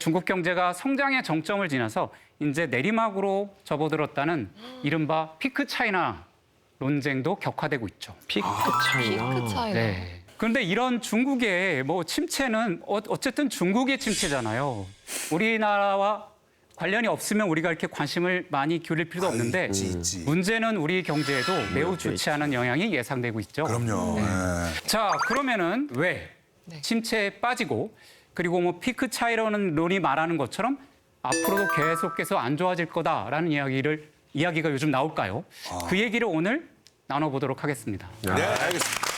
중국 경제가 성장의 정점을 지나서 이제 내리막으로 접어들었다는 이른바 피크 차이나 논쟁도 격화되고 있죠. 피크 차이나. 피크 차이나. 네. 그런데 이런 중국의 침체는 어쨌든 중국의 침체잖아요. 우리나라와 관련이 없으면 우리가 이렇게 관심을 많이 기울일 필요도 없는데 있지. 문제는 우리 경제에도 매우 좋지 않은 영향이 예상되고 있죠. 그럼요. 네. 자, 그러면은 왜 침체에 빠지고 그리고 피크 차이라는 말하는 것처럼 앞으로도 계속해서 안 좋아질 거다라는 이야기가 요즘 나올까요? 그 얘기를 오늘 나눠보도록 하겠습니다. 네, 알겠습니다.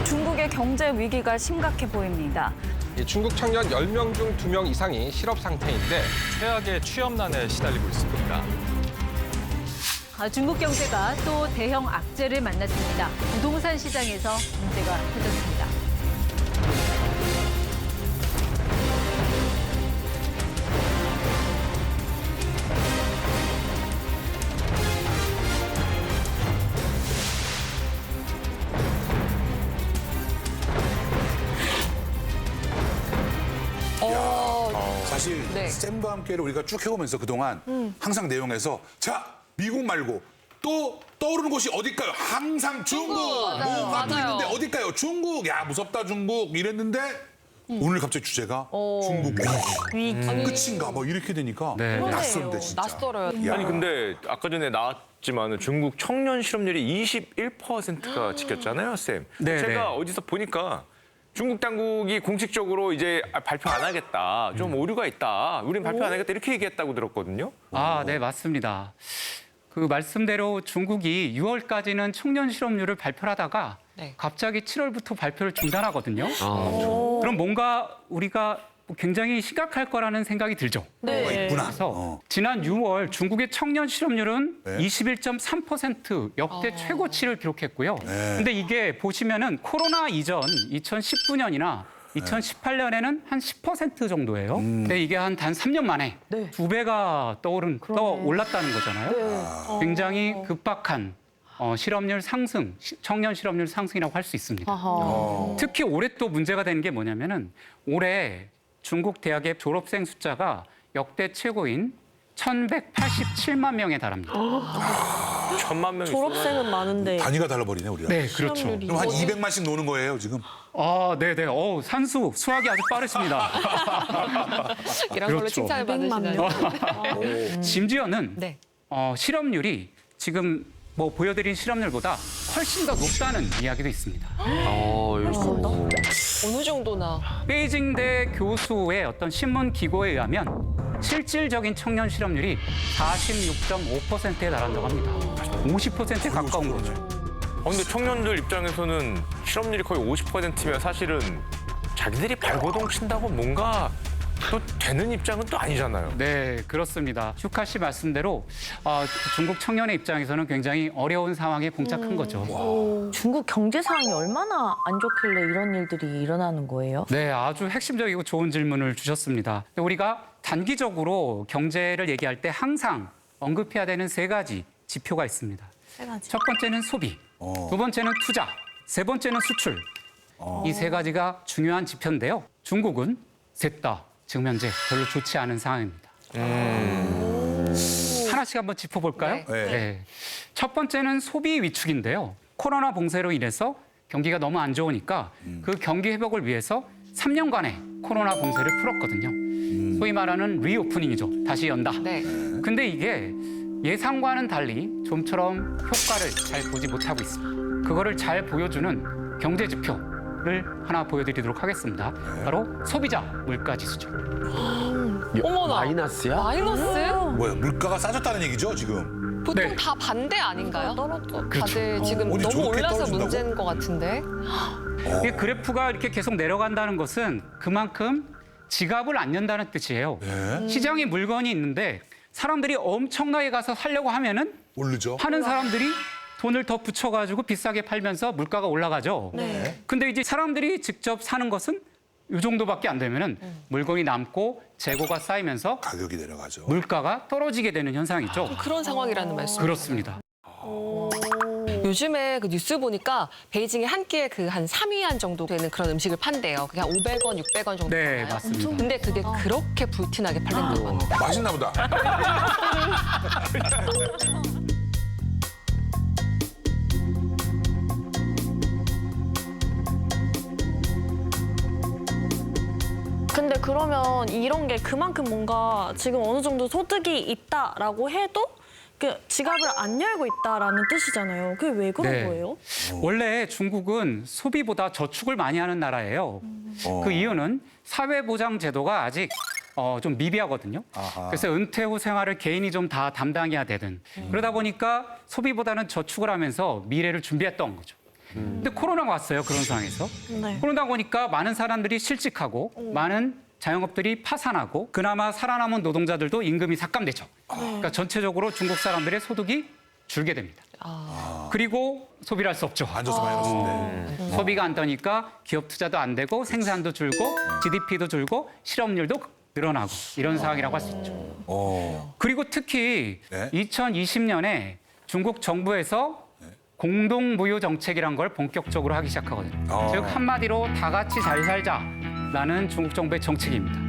중국의 경제 위기가 심각해 보입니다. 중국 청년 10명 중 2명 이상이 실업 상태인데 최악의 취업난에 시달리고 있습니다. 중국 경제가 또 대형 악재를 만났습니다. 부동산 시장에서 문제가 터졌습니다. 사실 네. 쌤과 함께를 우리가 쭉 해오면서 그동안 항상 내용에서 자, 미국 말고 또 떠오르는 곳이 어딜까요? 항상 중국. 맞아요. 뭐가 또 맞아요. 있는데 어딜까요? 중국. 야, 무섭다 중국. 이랬는데 오늘 갑자기 주제가 중국 위기. 끝인가 뭐 이렇게 되니까 네. 낯선데 진짜. 낯설어요. 야. 아니 근데 아까 전에 나왔지만 중국 청년 실업률이 21%가 찍혔잖아요, 쌤. 네, 제가 네. 어디서 보니까 중국 당국이 공식적으로 이제 발표 안 하겠다. 좀 오류가 있다. 우린 발표 안 하겠다. 이렇게 얘기했다고 들었거든요. 네, 맞습니다. 그 말씀대로 중국이 6월까지는 청년 실업률을 발표하다가 네. 갑자기 7월부터 발표를 중단하거든요. 아, 그럼 뭔가 우리가 굉장히 심각할 거라는 생각이 들죠. 뭐가 있구나. 그래서 지난 6월 중국의 청년 실업률은 네. 21.3% 역대 최고치를 기록했고요. 네. 근데 이게 보시면은 코로나 이전 2019년이나 2018년에는 한 10% 정도예요. 근데 이게 단 3년 만에 두 배가 떠 올랐다는 거잖아요. 굉장히 급박한 실업률 상승, 청년 실업률 상승이라고 할 수 있습니다. 특히 올해 또 문제가 되는 게 뭐냐면은 올해 중국 대학의 졸업생 숫자가 역대 최고인 1,187만 명에 달합니다. 1,000만 명이 졸업생은 많은데 단위가 달라버리네 우리가. 네, 그렇죠. 그럼 한 200만씩 노는 거예요 지금. 네네. 산수, 수학이 아주 빠르십니다. 이런 걸로 그렇죠. 칭찬을 받으시나요? 심지어는 네. 실업률이 지금 보여드린 실업률보다 훨씬 더 높다는 이야기도 있습니다. 어느 정도나. 베이징대 교수의 어떤 신문 기고에 의하면 실질적인 청년 실업률이 46.5%에 달한다고 합니다. 50%에 가까운 거죠. 근데 청년들 입장에서는 실업률이 거의 50%면 사실은 자기들이 발버둥 친다고 뭔가 또 되는 입장은 또 아니잖아요. 네, 그렇습니다. 슈카 씨 말씀대로 중국 청년의 입장에서는 굉장히 어려운 상황에 봉착한 거죠. 중국 경제 상황이 얼마나 안 좋길래 이런 일들이 일어나는 거예요? 네, 아주 핵심적이고 좋은 질문을 주셨습니다. 우리가 단기적으로 경제를 얘기할 때 항상 언급해야 되는 세 가지 지표가 있습니다. 세 가지. 첫 번째는 소비, 두 번째는 투자, 세 번째는 수출. 이 세 가지가 중요한 지표인데요. 중국은 셋 다 지금 현재 별로 좋지 않은 상황입니다. 하나씩 한번 짚어볼까요? 네. 첫 번째는 소비 위축인데요. 코로나 봉쇄로 인해서 경기가 너무 안 좋으니까 그 경기 회복을 위해서 3년간의 코로나 봉쇄를 풀었거든요. 소위 말하는 리오프닝이죠. 다시 연다. 네. 근데 이게 예상과는 달리 좀처럼 효과를 잘 보지 못하고 있습니다. 그거를 잘 보여주는 경제 지표를 하나 보여드리도록 하겠습니다. 바로 소비자 물가 지수죠. 어머나. 마이너스야? 마이너스? 뭐야 물가가 싸졌다는 얘기죠 지금. 보통 네. 다 반대 아닌가요? 다들 지금 어디 너무 저렇게 올라서 떨어진다고? 문제인 것 같은데. 이 그래프가 이렇게 계속 내려간다는 것은 그만큼 지갑을 안 연다는 뜻이에요. 네. 시장에 물건이 있는데 사람들이 엄청나게 가서 사려고 하면은 오르죠. 파는 사람들이 돈을 더 붙여가지고 비싸게 팔면서 물가가 올라가죠. 근데 이제 사람들이 직접 사는 것은 이 정도밖에 안 되면은 물건이 남고 재고가 쌓이면서 가격이 내려가죠. 물가가 떨어지게 되는 현상이죠. 그런 상황이라는 말씀. 그렇습니다. 요즘에 그 뉴스 보니까 베이징에 한 끼에 그 한 3위안 정도 되는 그런 음식을 판대요. 그게 한 500원, 600원 정도. 네, 나와요. 맞습니다. 근데 그게 그렇게 불티나게 팔린다고 합니다. 맛있나 보다. 근데 그러면 이런 게 그만큼 뭔가 지금 어느 정도 소득이 있다라고 해도 그 지갑을 안 열고 있다라는 뜻이잖아요. 그게 왜 그런 네. 거예요? 원래 중국은 소비보다 저축을 많이 하는 나라예요. 그 이유는 사회보장 제도가 아직 좀 미비하거든요. 아하. 그래서 은퇴 후 생활을 개인이 좀 다 담당해야 되든 그러다 보니까 소비보다는 저축을 하면서 미래를 준비했던 거죠. 근데 코로나가 왔어요. 그런 상황에서. 네. 코로나가 오니까 많은 사람들이 실직하고 많은 자영업들이 파산하고 그나마 살아남은 노동자들도 임금이 삭감되죠. 그러니까 전체적으로 중국 사람들의 소득이 줄게 됩니다. 그리고 소비를 할 수 없죠. 앉아서 많이 갔는데. 소비가 안 되니까 기업 투자도 안 되고 생산도 줄고 GDP도 줄고 실업률도 늘어나고 이런 상황이라고 할 수 있죠. 그리고 특히 네. 2020년에 중국 정부에서 공동무유 정책이란 걸 본격적으로 하기 시작하거든요. 즉 한마디로 다 같이 잘 살자라는 중국 정부의 정책입니다.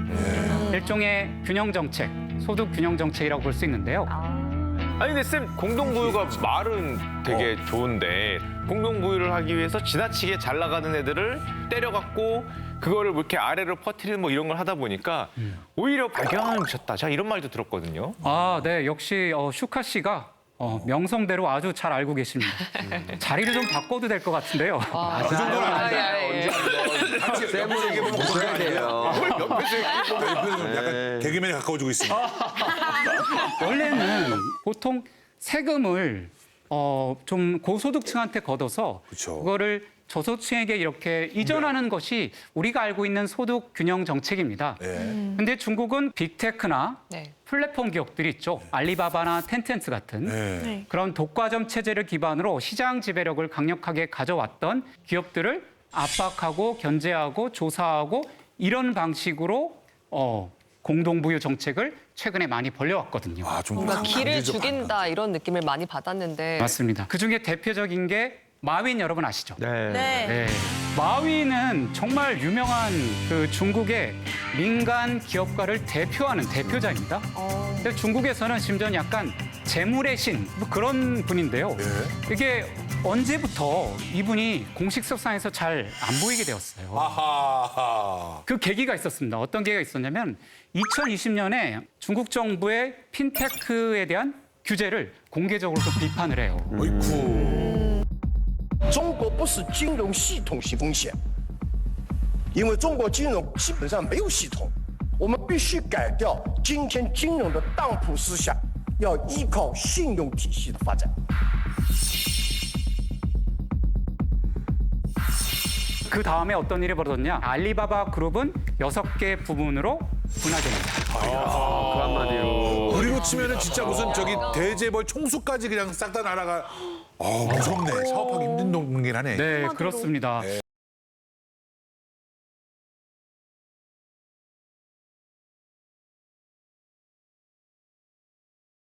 일종의 균형 정책, 소득 균형 정책이라고 볼 수 있는데요. 아니 근데 쌤 공동부유가 말은 되게 좋은데 공동부유를 하기 위해서 지나치게 잘 나가는 애들을 때려갖고 그거를 뭐 이렇게 아래로 퍼뜨리는 뭐 이런 걸 하다 보니까 오히려 발견을 미쳤다. 제가 이런 말도 들었거든요. 아, 네, 역시 슈카 씨가 명성대로 아주 잘 알고 계십니다. 자리를 좀 바꿔도 될 것 같은데요. 그 정도는 아닌데. 같이 옆에서 얘기해보면 그건 아니에요. 옆에서 약간 개그맨에 가까워지고 있습니다. 원래는 보통 세금을 좀 고소득층한테 걷어서 그쵸. 그거를 저소득층에게 이렇게 이전하는 것이 우리가 알고 있는 소득 균형 정책입니다. 네. 근데 중국은 빅테크나 네. 플랫폼 기업들이 있죠. 알리바바나 텐텐츠 같은 네. 네. 그런 독과점 체제를 기반으로 시장 지배력을 강력하게 가져왔던 기업들을 압박하고 견제하고 조사하고 이런 방식으로 공동부유 정책을 최근에 많이 벌려왔거든요. 아, 좀 뭔가 길을 강제적 죽인다 이런 느낌을 많이 받았는데 맞습니다. 그중에 대표적인 게 마윈 여러분 아시죠? 네. 네. 마윈은 정말 유명한 그 중국의 민간 기업가를 대표하는 대표자입니다. 근데 중국에서는 심지어 약간 재물의 신, 뭐 그런 분인데요. 이게 언제부터 이분이 공식 석상에서 잘 안 보이게 되었어요. 아하. 그 계기가 있었습니다. 어떤 계기가 있었냐면 2020년에 중국 정부의 핀테크에 대한 규제를 공개적으로 좀 비판을 해요. 어이쿠. 中国不是金融系统性风险，因为中国金融基本上没有系统，我们必须改掉今天金融的当铺思想，要依靠信用体系的发展。 그 다음에 어떤 일이 벌어졌냐? 알리바바 그룹은 6개 부문으로 분할됩니다. 그 한마디로. 그리고 치면은 진짜 무슨 저기 대재벌 총수까지 그냥 싹 다 날아가. 무섭네. 사업하기 힘든 동긴 하네. 네, 그렇습니다.